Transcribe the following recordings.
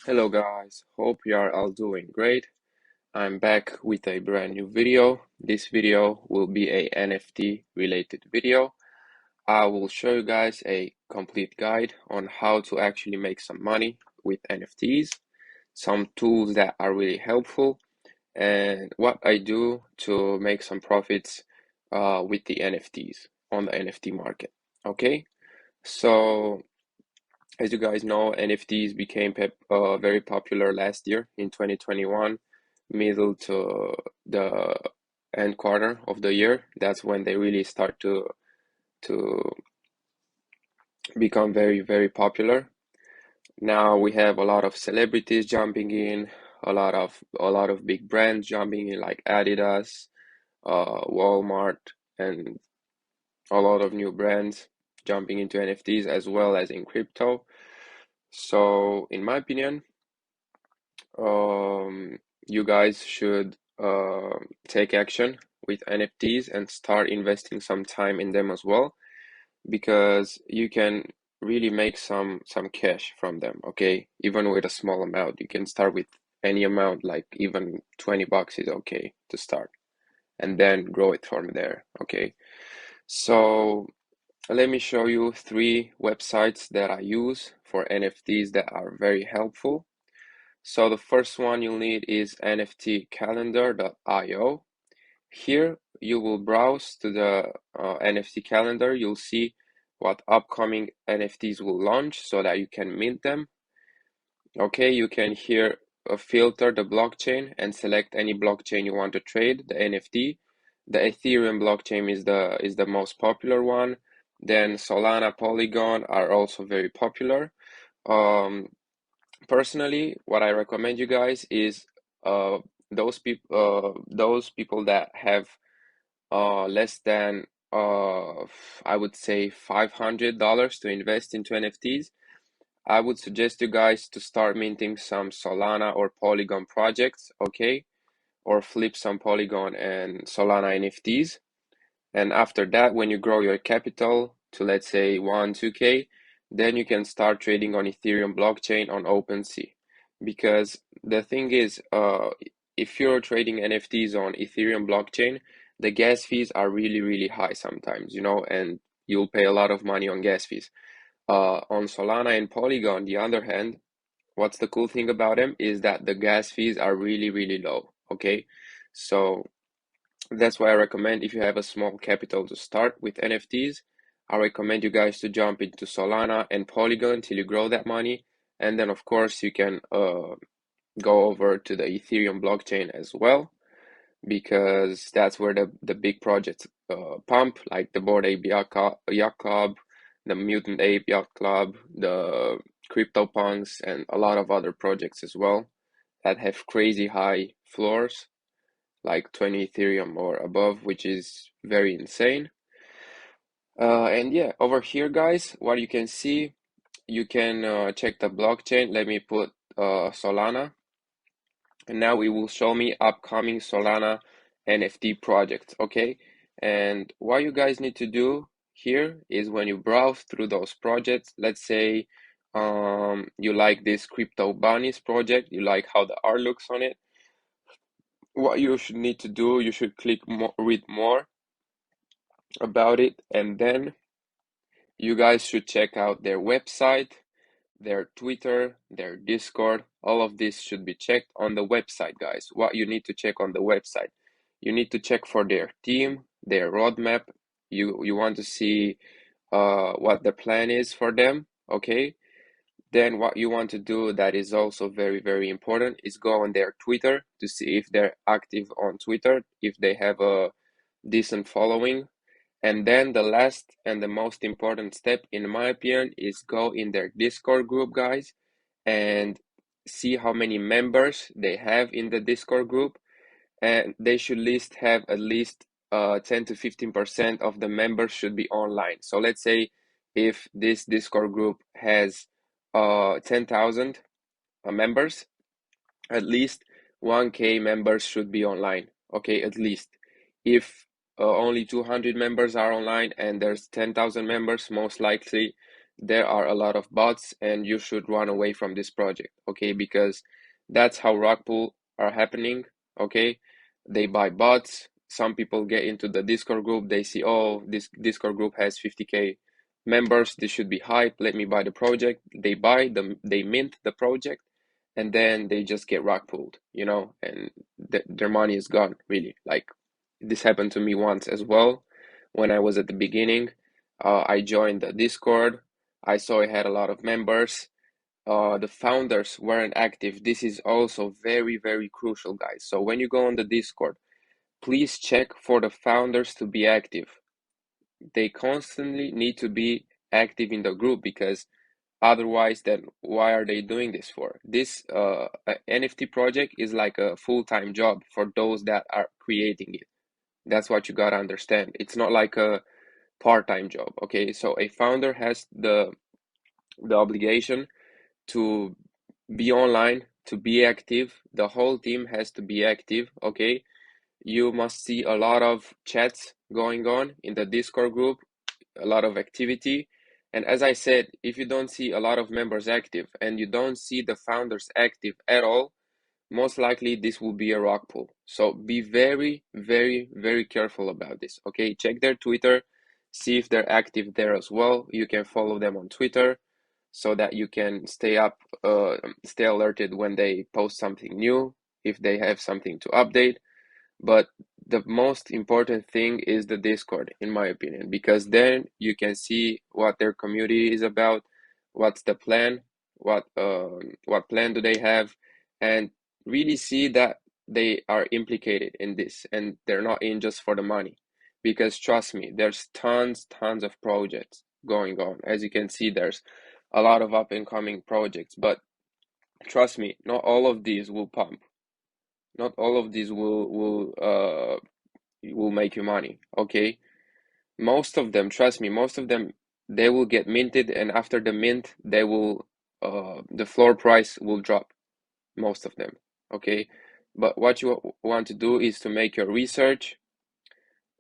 Hello guys, hope you are all doing great. I'm back with a brand new video. This video will be a NFT related video. I will show you guys a complete guide on how to actually make some money with NFTs, some tools that are really helpful, and what I do to make some profits with the NFTs on the NFT market. Okay, so as you guys know, NFTs became very popular last year in 2021, middle to the end quarter of the year. That's when they really start to become very popular. Now we have a lot of celebrities jumping in, a lot of big brands jumping in like Adidas, Walmart, and a lot of new brands jumping into NFTs as well as in crypto. So, in my opinion, you guys should take action with NFTs and start investing some time in them as well, because you can really make some cash from them, okay? Even with a small amount, you can start with any amount, like even $20 is okay to start, and then grow it from there, okay? So let me show you three websites that I use for NFTs that are very helpful. So the first one you'll need is nftcalendar.io. Here you will browse to the NFT calendar. You'll see what upcoming NFTs will launch so that you can mint them. Okay, you can here filter the blockchain and select any blockchain you want to trade the NFT. The Ethereum blockchain is the most popular one. Then Solana, Polygon are also very popular. Um, Personally, what I recommend you guys is uh those people that have less than I would say $500 to invest into NFTs. I would suggest you guys to start minting some Solana or Polygon projects, okay? Or flip some Polygon and Solana NFTs. And after that, when you grow your capital to, let's say, 1, 2K, then you can start trading on Ethereum blockchain on OpenSea. Because the thing is, if you're trading NFTs on Ethereum blockchain, the gas fees are really high sometimes, and you'll pay a lot of money on gas fees. On Solana and Polygon, the other hand, what's the cool thing about them is that the gas fees are really low, okay? So that's why I recommend, if you have a small capital to start with NFTs, I recommend you guys to jump into Solana and Polygon till you grow that money. And then, of course, you can go over to the Ethereum blockchain as well, because that's where the big projects pump, like the Bored Ape Yacht Club, the Mutant Ape Yacht Club, the CryptoPunks, and a lot of other projects as well that have crazy high floors like 20 Ethereum or above, which is very insane. And yeah, over here, guys, what you can see, you can check the blockchain. Let me put Solana, and now it will show me upcoming Solana NFT projects, okay? And what you guys need to do here is, when you browse through those projects, let's say you like this Crypto Bunnies project, you like how the art looks on it. What you should need to do, you should click more, read more about it, and then you guys should check out their website, their Twitter, their Discord. All of this should be checked on the website, guys. What you need to check on the website, you need to check for their team, their roadmap. You want to see what the plan is for them, okay? Then what you want to do, that is also very important, is go on their Twitter to see if they're active on Twitter, if they have a decent following. And then the last and the most important step, in my opinion, is go in their Discord group, guys, and see how many members they have in the Discord group. And they should have at least 10 to 15% of the members should be online. So let's say if this Discord group has 10,000 members, at least 1K members should be online, okay, at least. If only 200 members are online and there's 10,000 members, most likely there are a lot of bots and you should run away from this project, okay? Because that's how rug pull are happening, okay? They buy bots. Some people get into the Discord group. They see, oh, this Discord group has 50K members. This should be hype. Let me buy the project. They buy them, they mint the project, and then they just get rug pulled, and their money is gone, really. Like, this happened to me once as well when I was at the beginning. I joined the Discord. I saw it had a lot of members. The founders weren't active. This is also very, very crucial, guys. So when you go on the Discord, please check for the founders to be active. They constantly need to be active in the group, because otherwise, then why are they doing this for? This NFT project is like a full-time job for those that are creating it. That's what you gotta understand. It's not like a part-time job, okay? So a founder has the obligation to be online, to be active. The whole team has to be active, okay? You must see a lot of chats going on in the Discord group, a lot of activity. And as I said, if you don't see a lot of members active and you don't see the founders active at all, most likely this will be a rug pull. So be very, very, very careful about this, okay? Check their Twitter, see if they're active there as well. You can follow them on Twitter so that you can stay alerted when they post something new, if they have something to update. But the most important thing is the Discord, in my opinion, because then you can see what their community is about, what's the plan, what plan do they have, and really see that they are implicated in this and they're not in just for the money. Because trust me, there's tons of projects going on. As you can see, there's a lot of up and coming projects, but trust me, not all of these will pump. Not all of these will make you money, okay? Most of them, trust me, most of them, they will get minted, and after the mint, the floor price will drop, most of them, okay? But what you want to do is to make your research,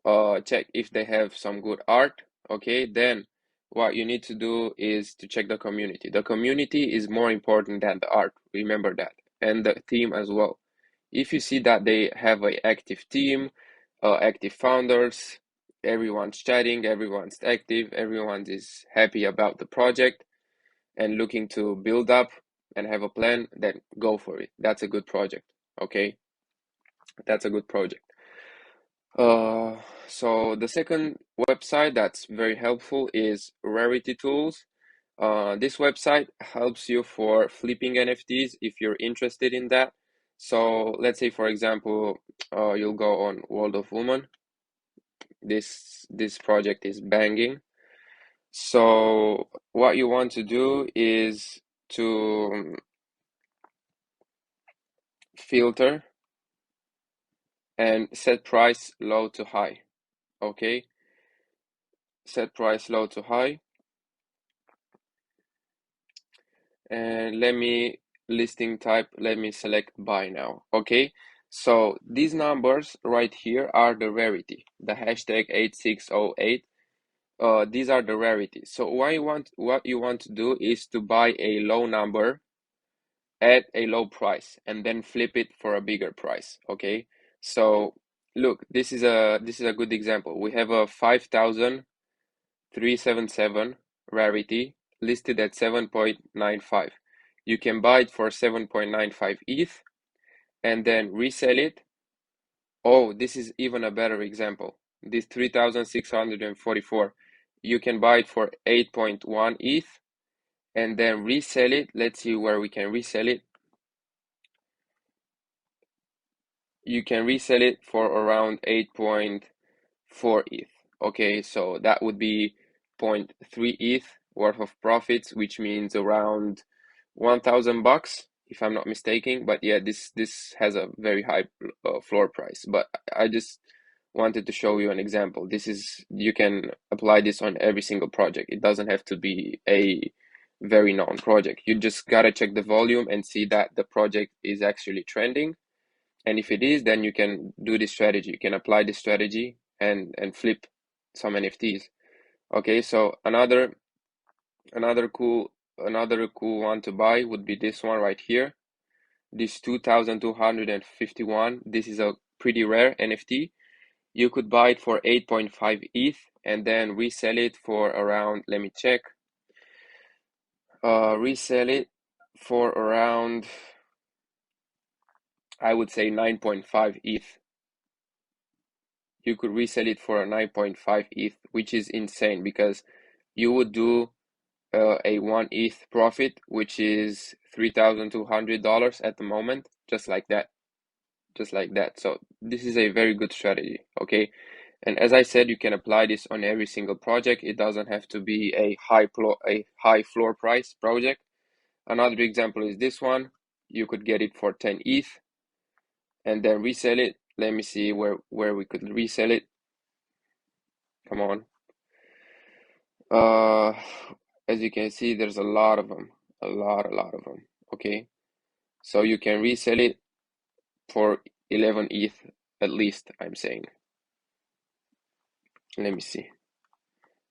check if they have some good art, okay? Then what you need to do is to check the community. The community is more important than the art, remember that, and the team as well. If you see that they have an active team, active founders, everyone's chatting, everyone's active, everyone is happy about the project and looking to build up and have a plan, then go for it. That's a good project, okay? That's a good project. So the second website that's very helpful is Rarity Tools. This website helps you for flipping NFTs if you're interested in that. So let's say, for example, you'll go on World of Woman. This project is banging. So what you want to do is to filter and set price low to high. Okay, set price low to high, and let me select buy now. Okay, so these numbers right here are the rarity, the hashtag 8608. These are the rarities. So what you want to do is to buy a low number at a low price and then flip it for a bigger price. Okay, so look, this is a good example. We have a 5,377 rarity listed at 7.95. You can buy it for 7.95 ETH and then resell it. Oh, this is even a better example. This 3,644, you can buy it for 8.1 ETH and then resell it. Let's see where we can resell it. You can resell it for around 8.4 ETH. Okay, so that would be 0.3 ETH worth of profits, which means around 1,000 bucks, if I'm not mistaken. But yeah, this has a very high floor price. But I just wanted to show you an example. You can apply this on every single project. It doesn't have to be a very known project. You just gotta check the volume and see that the project is actually trending. And if it is, then you can do this strategy. You can apply this strategy and flip some NFTs. Okay, so another Another cool one to buy would be this one right here. This 2251. This is a pretty rare NFT. You could buy it for 8.5 ETH and then resell it for around, let me check. Resell it for around, I would say 9.5 ETH. You could resell it for a 9.5 ETH, which is insane because you would do a 1 ETH profit, which is $3,200 at the moment, just like that. So this is a very good strategy, okay? And as I said, you can apply this on every single project. It doesn't have to be a high floor price project. Another example is this one. You could get it for 10 ETH and then resell it. Let me see where we could resell it. Come on. As you can see, there's a lot of them, a lot of them. Okay, so you can resell it for 11 ETH at least, I'm saying. Let me see,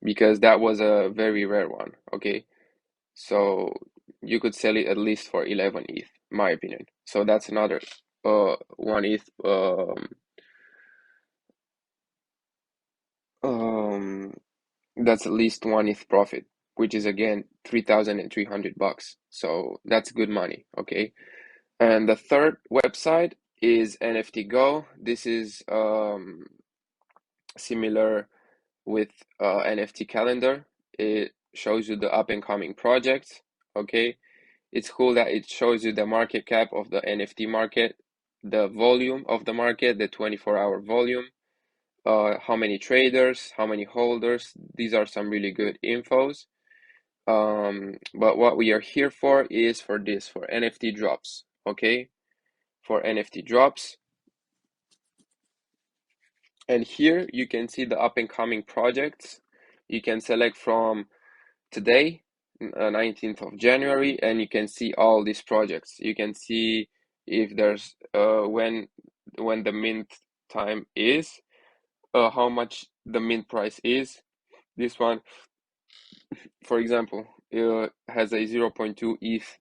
because that was a very rare one. Okay, so you could sell it at least for 11 ETH, my opinion. So that's another 1 ETH that's at least 1 ETH profit, which is again $3,300. So that's good money. Okay. And the third website is NFT Go. This is similar with NFT Calendar. It shows you the up and coming projects. Okay, it's cool that it shows you the market cap of the NFT market, the volume of the market, the 24-hour volume, how many traders, how many holders. These are some really good infos. But what we are here for is for NFT drops. Okay, for NFT drops. And here you can see the up and coming projects. You can select from today, 19th of January, and you can see all these projects. You can see if there's when the mint time is, how much the mint price is. This one, for example, has a 0.2 ETH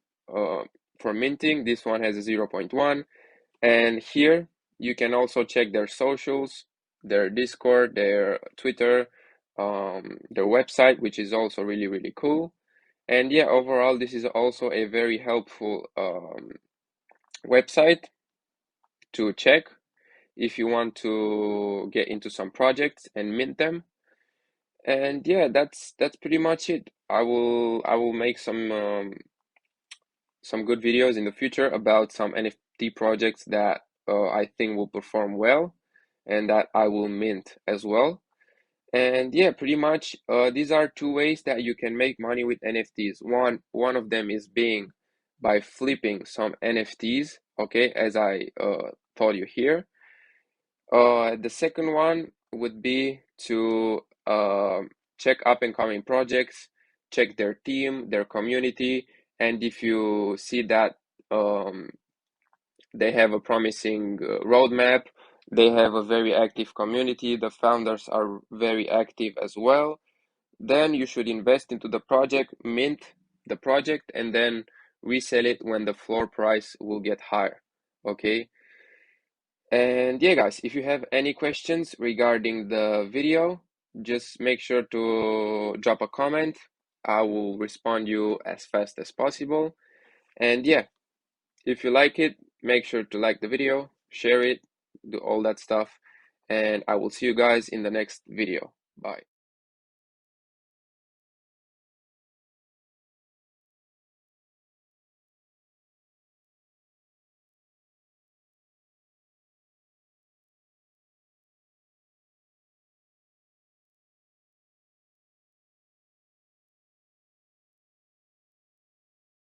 for minting. This one has a 0.1. And here you can also check their socials, their Discord, their Twitter, their website, which is also really cool. And yeah, overall, this is also a very helpful website to check if you want to get into some projects and mint them. And yeah, that's pretty much it. I will make some good videos in the future about some NFT projects that I think will perform well and that I will mint as well. And yeah, pretty much these are two ways that you can make money with NFTs. One of them is being by flipping some NFTs, okay, as I told you here. The second one would be to check up and coming projects, check their team, their community, and if you see that they have a promising roadmap, they have a very active community, the founders are very active as well, then you should invest into the project, mint the project, and then resell it when the floor price will get higher. Okay. And yeah, guys, if you have any questions regarding the video, just make sure to drop a comment. I will respond you as fast as possible. And yeah, if you like it, make sure to like the video, share it, do all that stuff. And I will see you guys in the next video. Bye.